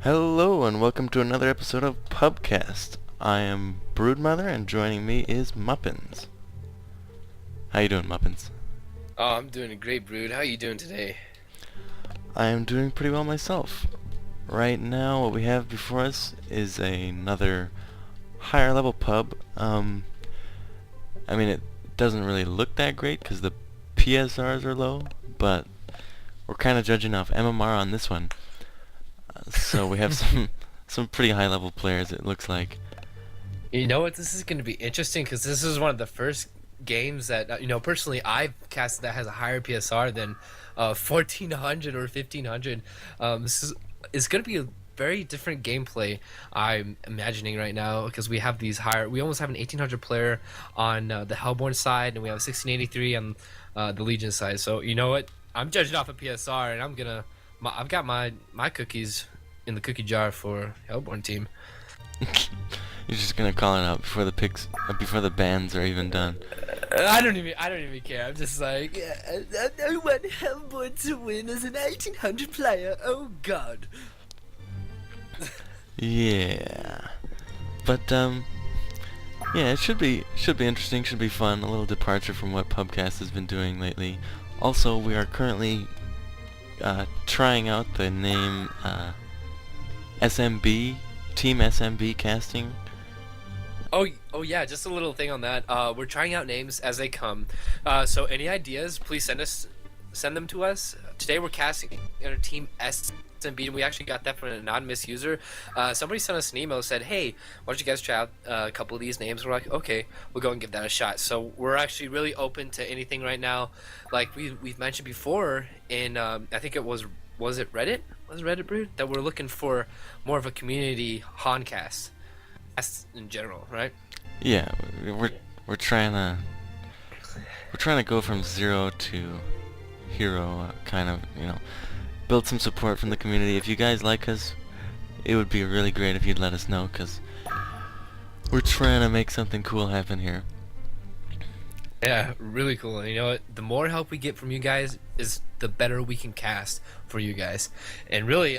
Hello and welcome to another episode of PubCast. I am Br00dmother and joining me is Muppins. How you doing, Muppins? Oh, I'm doing a great, Brood. How you doing today? I am doing pretty well myself. Right now what we have before us is another higher level pub. It doesn't really look that great because the PSRs are low, but we're kind of judging off MMR on this one. So we have some pretty high level players, it looks like. You know what? This is going to be interesting because this is one of the first games that personally I've casted that has a higher PSR than 1400 or 1500. This is it's going to be a very different gameplay I'm imagining right now because we have these higher. We almost have an 1800 player on the Hellborn side, and we have a 1683 on the Legion side. So you know what? I'm judging off a PSR, and I've got my cookies in the cookie jar for Hellborn team. You're just gonna call it out before the picks, before the bans are even done. I don't even care. I'm just like, yeah, I want Hellborn to win as an 1800 player. Oh God. Yeah, but yeah, it should be interesting, should be fun. A little departure from what Pubcast has been doing lately. Also, we are currently trying out the name SMB, Team SMB casting. Oh yeah, just a little thing on that. We're trying out names as they come. So any ideas, please send them to us. Today we're casting our team SMB, and we actually got that from an anonymous user. Somebody sent us an email, said, "Hey, why don't you guys try out a couple of these names?" We're like, "Okay, we'll go and give that a shot." So we're actually really open to anything right now. Like we've mentioned before in I think it was it Reddit? Was it Reddit Brood? That we're looking for more of a community Honcast. In general, right? Yeah, we're trying to go from zero to hero, kind of, build some support from the community. If you guys like us, it would be really great if you'd let us know, because we're trying to make something cool happen here. Yeah, really cool. And you know what? The more help we get from you guys is the better we can cast for you guys. And really,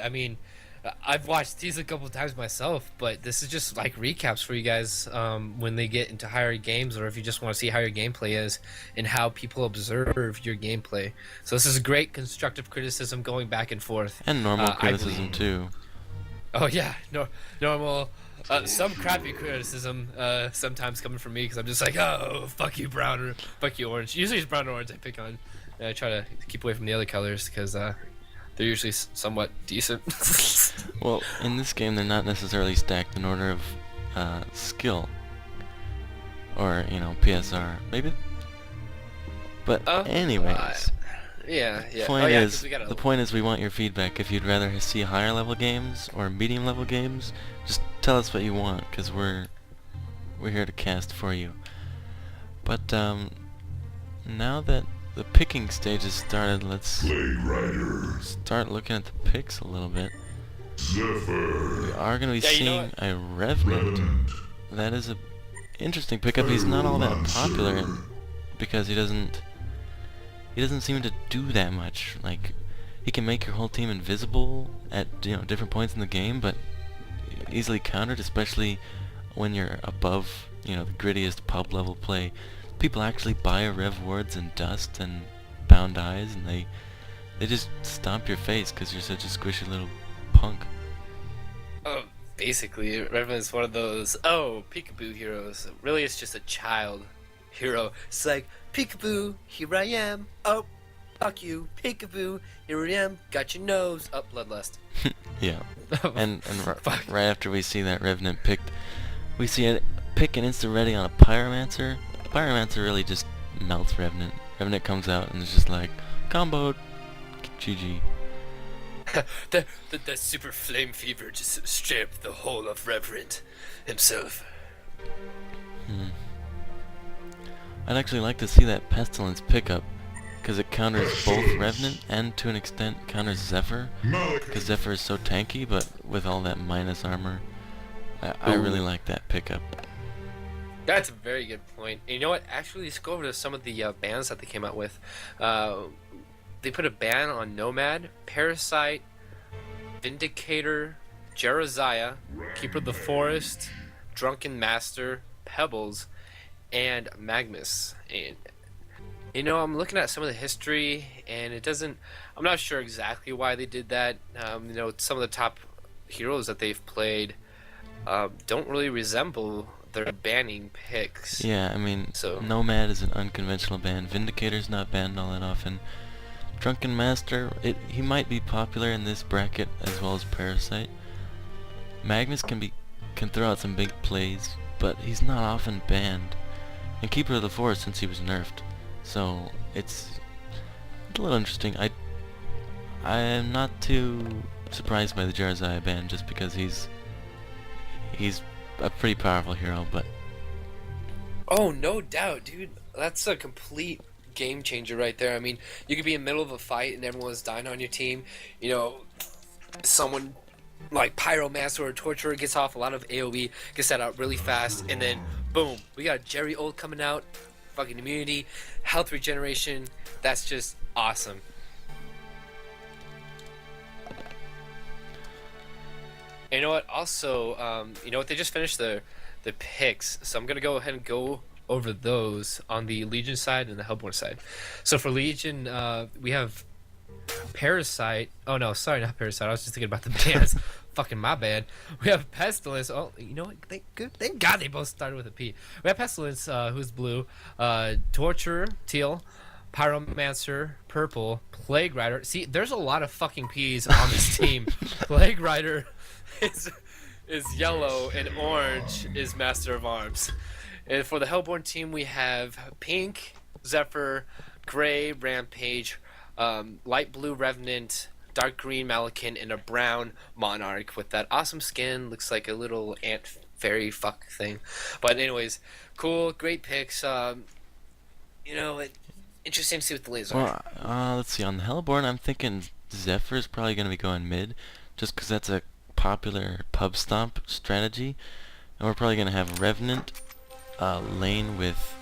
I've watched these a couple of times myself, but this is just like recaps for you guys when they get into higher games, or if you just want to see how your gameplay is and how people observe your gameplay. So this is great constructive criticism going back and forth. And normal criticism too. Oh yeah, normal. Some crappy criticism sometimes coming from me because I'm just like, oh, fuck you, brown, or fuck you, orange. Usually it's brown or orange I pick on. And I try to keep away from the other colors because they're usually somewhat decent. Well, in this game, they're not necessarily stacked in order of skill, or PSR, maybe. But anyways, yeah. The point is, we want your feedback. If you'd rather see higher level games or medium level games, just tell us what you want, because we're here to cast for you. But now that the picking stage has started, let's start looking at the picks a little bit. Zephyr. We are going to be seeing a Revenant. That is a interesting pickup. He's not all that popular because he doesn't seem to do that much. Like, he can make your whole team invisible at different points in the game, but easily countered, especially when you're above the grittiest pub level play. People actually buy rev wards and dust and bound eyes, and they just stomp your face because you're such a squishy little punk. Oh, basically, Revenant is one of those peekaboo heroes. Really, it's just a child hero. It's like, peekaboo, here I am. Oh, fuck you, peekaboo, here I am. Got your nose. Oh, bloodlust. Yeah, and right after we see that Revenant picked, we see it pick an insta ready on a Pyromancer. Pyromancer really just melts Revenant. Revenant comes out and is just like, comboed, GG. the super flame fever just stripped the whole of Revenant himself. I'd actually like to see that Pestilence pickup, because it counters both Revenant and to an extent counters Zephyr, because Zephyr is so tanky, but with all that minus armor, I really like that pickup. That's a very good point. And you know what? Actually, let's go over to some of the bans that they came out with. They put a ban on Nomad, Parasite, Vindicator, Jeruziah, Keeper of the Forest, Drunken Master, Pebbles, and Magnus. And you know, I'm looking at some of the history, and it doesn't. I'm not sure exactly why they did that. You know, some of the top heroes that they've played don't really resemble their banning picks. Yeah, I mean, So Nomad is an unconventional ban. Vindicator's not banned all that often. Drunken Master, he might be popular in this bracket as well as Parasite. Magnus can throw out some big plays, but he's not often banned. And Keeper of the Forest since he was nerfed. So it's a little interesting. I am not too surprised by the Jeruziah ban just because he's a pretty powerful hero, but oh, no doubt, dude. That's a complete game changer right there. I mean, you could be in the middle of a fight and everyone's dying on your team. You know, someone like Pyromancer or Torturer gets off a lot of AoE, gets that out really fast, and then boom, we got Jerry Ult coming out, fucking immunity, health regeneration. That's just awesome. And you know what? Also, you know what? They just finished the picks, so I'm gonna go ahead and go over those on the Legion side and the Hellborn side. So for Legion, we have Parasite. Oh no, sorry, not Parasite. I was just thinking about the bands. Fucking my bad. We have Pestilence. Oh, you know what? Thank God they both started with a P. We have Pestilence, who's blue. Torturer, teal. Pyromancer, purple. Plague Rider. See, there's a lot of fucking P's on this team. Plague Rider is yellow, and orange is Master of Arms. And for the Hellborn team, we have pink, Zephyr, gray, Rampage, light blue, Revenant, dark green, Malakin, and a brown Monarch with that awesome skin. Looks like a little ant fairy fuck thing. But anyways, cool, great picks. You know, interesting to see what the lanes are. well, let's see. On the Hellborn, I'm thinking Zephyr is probably going to be going mid, just because that's a popular pub stomp strategy, and we're probably going to have Revenant lane with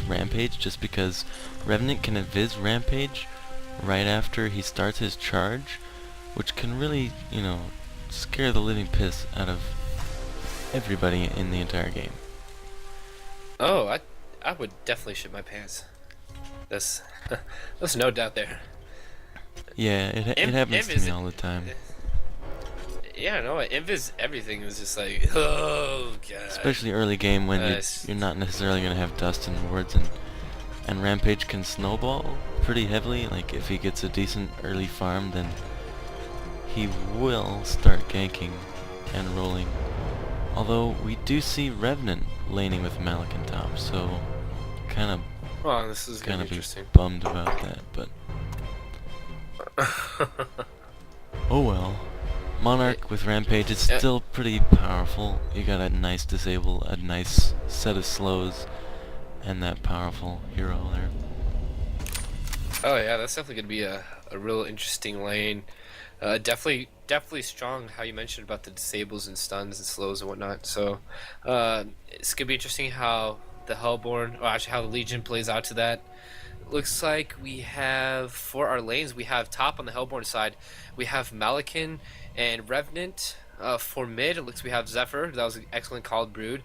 Rampage, just because Revenant can invis Rampage right after he starts his charge, which can really, you know, scare the living piss out of everybody in the entire game. Oh, I would definitely shit my pants. There's no doubt there. Yeah, it happens to me all the time. Yeah, no, invis everything was just like, oh god. Especially early game when you're not necessarily going to have dust and wards, and Rampage can snowball pretty heavily. Like if he gets a decent early farm, then he will start ganking and rolling. Although we do see Revenant laning with Malakin top, so This is kind gonna of be interesting. bummed about that, but oh well. Monarch with Rampage is still pretty powerful. You got a nice disable, a nice set of slows, and that powerful hero there. Oh yeah, that's definitely gonna be a real interesting lane. Definitely strong. How you mentioned about the disables and stuns and slows and whatnot. So it's gonna be interesting how the Hellborn, or actually how the Legion plays out to that. Looks like we have, for our lanes, we have top on the Hellborn side, we have Malakin and Revenant. For mid, it looks we have Zephyr. That was an excellent call, Brood.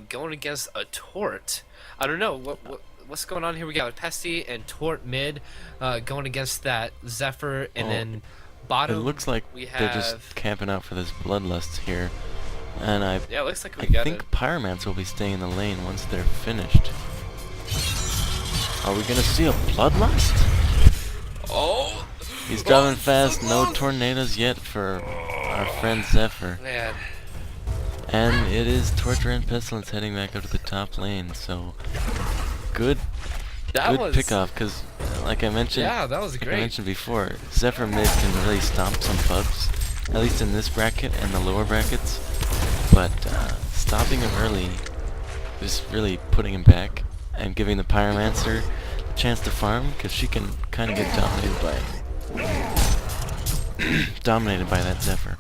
Going against a Tort. I don't know what's going on here. We got Pesty and Tort mid, going against that Zephyr, and then bottom. It looks like they're just camping out for this Bloodlust here, and it looks like I we got think it. Pyromancer will be staying in the lane once they're finished. Are we gonna see a Bloodlust? Oh! He's driving fast. No tornadoes yet for our friend Zephyr. Man. And it is Torture and Pestilence heading back up to the top lane. So good pickoff, because like I mentioned, Yeah, that was like I great. mentioned before, Zephyr mid can really stomp some pubs, at least in this bracket and the lower brackets. But stopping him early is really putting him back and giving the Pyromancer a chance to farm, because she can kind of get dominated by that Zephyr.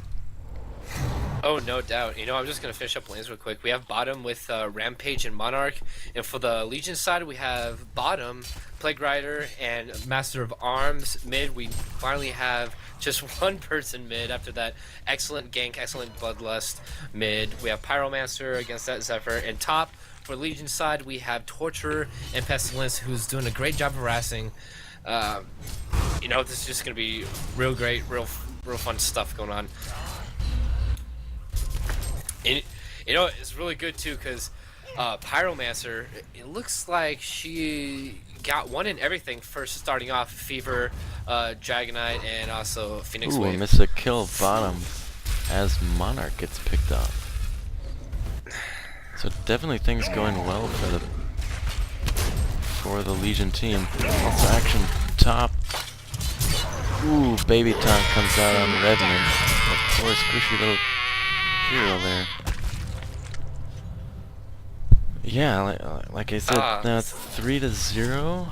Oh, no doubt. I'm just gonna finish up lanes real quick. We have bottom with Rampage and Monarch, and for the Legion side, we have bottom Plague Rider and Master of Arms. Mid, we finally have just one person mid after that excellent gank, excellent Bloodlust mid. We have Pyromancer against that Zephyr, and top for Legion side, we have Torturer and Pestilence, who's doing a great job harassing. This is just gonna be real great, real fun stuff going on. And, it's really good too because Pyromancer, it looks like she got one in everything first starting off. Fever, Dragonite, and also Phoenix Ooh, Wave. miss a kill bottom as Monarch gets picked off. So definitely things going well for the Legion team. Also action top. Ooh, Baby Tongue comes out on Revenant. Of course, squishy little hero there. Yeah, like I said, now it's 3-0.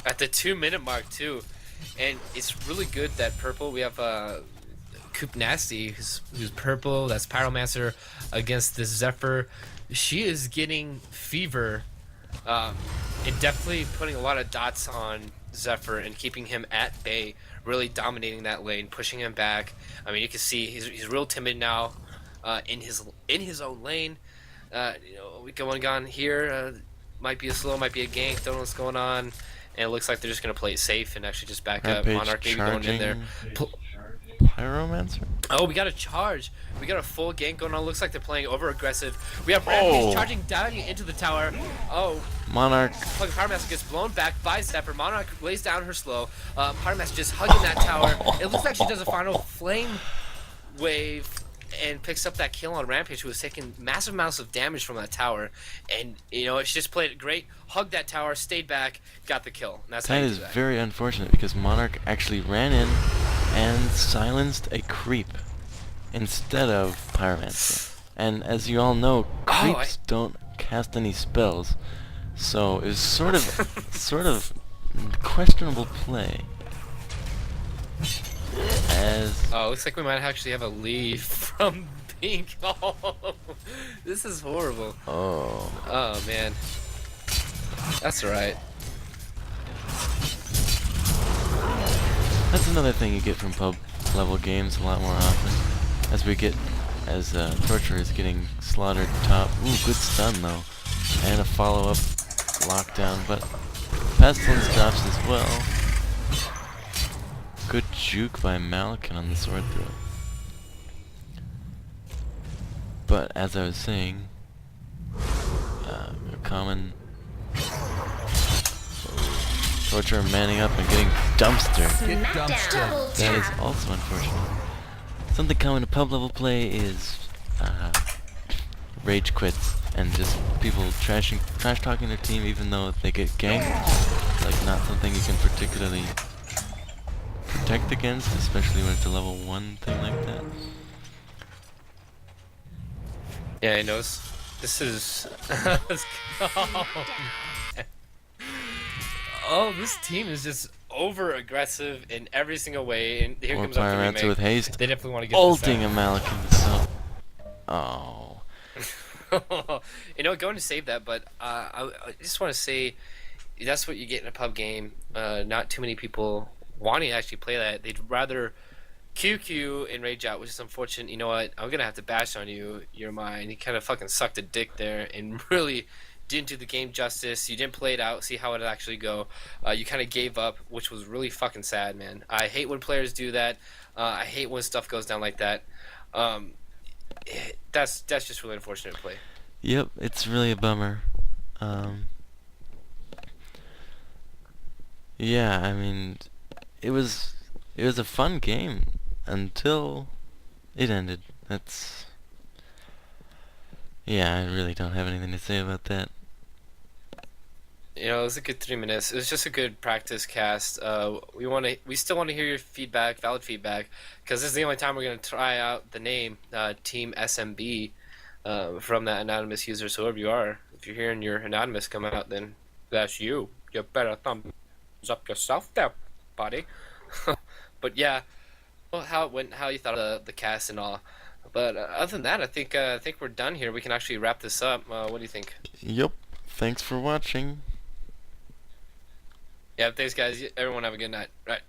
At the 2-minute mark too, and it's really good that purple. We have Coop Nasty, who's purple. That's Pyromancer against this Zephyr. She is getting fever, and definitely putting a lot of dots on Zephyr and keeping him at bay. Really dominating that lane, pushing him back. I mean, you can see he's real timid now, in his own lane. We going on here. Might be a slow, might be a gank. Don't know what's going on. And it looks like they're just gonna play it safe and actually just back Rampage up. Monarch maybe going in there. Pyromancer? Oh, we got a charge. We got a full gank going on. Looks like they're playing over aggressive. We have Rampage charging down into the tower. Oh, Monarch. Pyromancer gets blown back by Zephyr. Monarch lays down her slow. Pyromancer just hugging that tower. It looks like she does a final flame wave and picks up that kill on Rampage, who was taking massive amounts of damage from that tower. And she just played it great, hugged that tower, stayed back, got the kill. And that's how That you is do that. very unfortunate because Monarch actually ran in and silenced a creep instead of Pyromancer. And as you all know, creeps don't cast any spells, so it was sort of questionable play. Looks like we might actually have a lead from Pink. Oh, this is horrible. Oh man, that's alright. That's another thing you get from pub level games a lot more often. As Torturer is getting slaughtered top. Ooh, good stun though, and a follow-up lockdown, but Pestilence drops as well. Good juke by Malkin on the sword throw. But as I was saying, a common Torturer manning up and getting dumpster. That is also unfortunate. Something common to pub level play is rage quits and just people trash talking their team even though they get ganked. Like not something you can particularly protect against, especially when it's a level 1 thing like that. Yeah, I know. This is. Oh, this team is just over aggressive in every single way, and here comes up the remake. With haste. They definitely want to get ulting this a Malkin. So, going to save that, but I just want to say that's what you get in a pub game. Not too many people wanting to actually play that. They'd rather QQ and rage out, which is unfortunate. You know what? I'm gonna have to bash on you. You're mine. You kind of fucking sucked a dick there and really didn't do the game justice. You didn't play it out, see how it actually go. You kind of gave up, which was really fucking sad, man. I hate when players do that. I hate when stuff goes down like that. That's just really unfortunate play. Yep, it's really a bummer. Yeah, I mean, it was a fun game until it ended. Yeah, I really don't have anything to say about that. It was a good 3 minutes. It was just a good practice cast. We still want to hear your feedback, valid feedback, because this is the only time we're going to try out the name Team SMB from that anonymous user. So whoever you are, if you're hearing your anonymous come out, then that's you. You better thumbs up yourself there, buddy. But yeah, well, how it went, how you thought of the cast and all. But other than that, I think we're done here. We can actually wrap this up. What do you think? Yep. Thanks for watching. Yeah, thanks guys. Everyone have a good night. Right.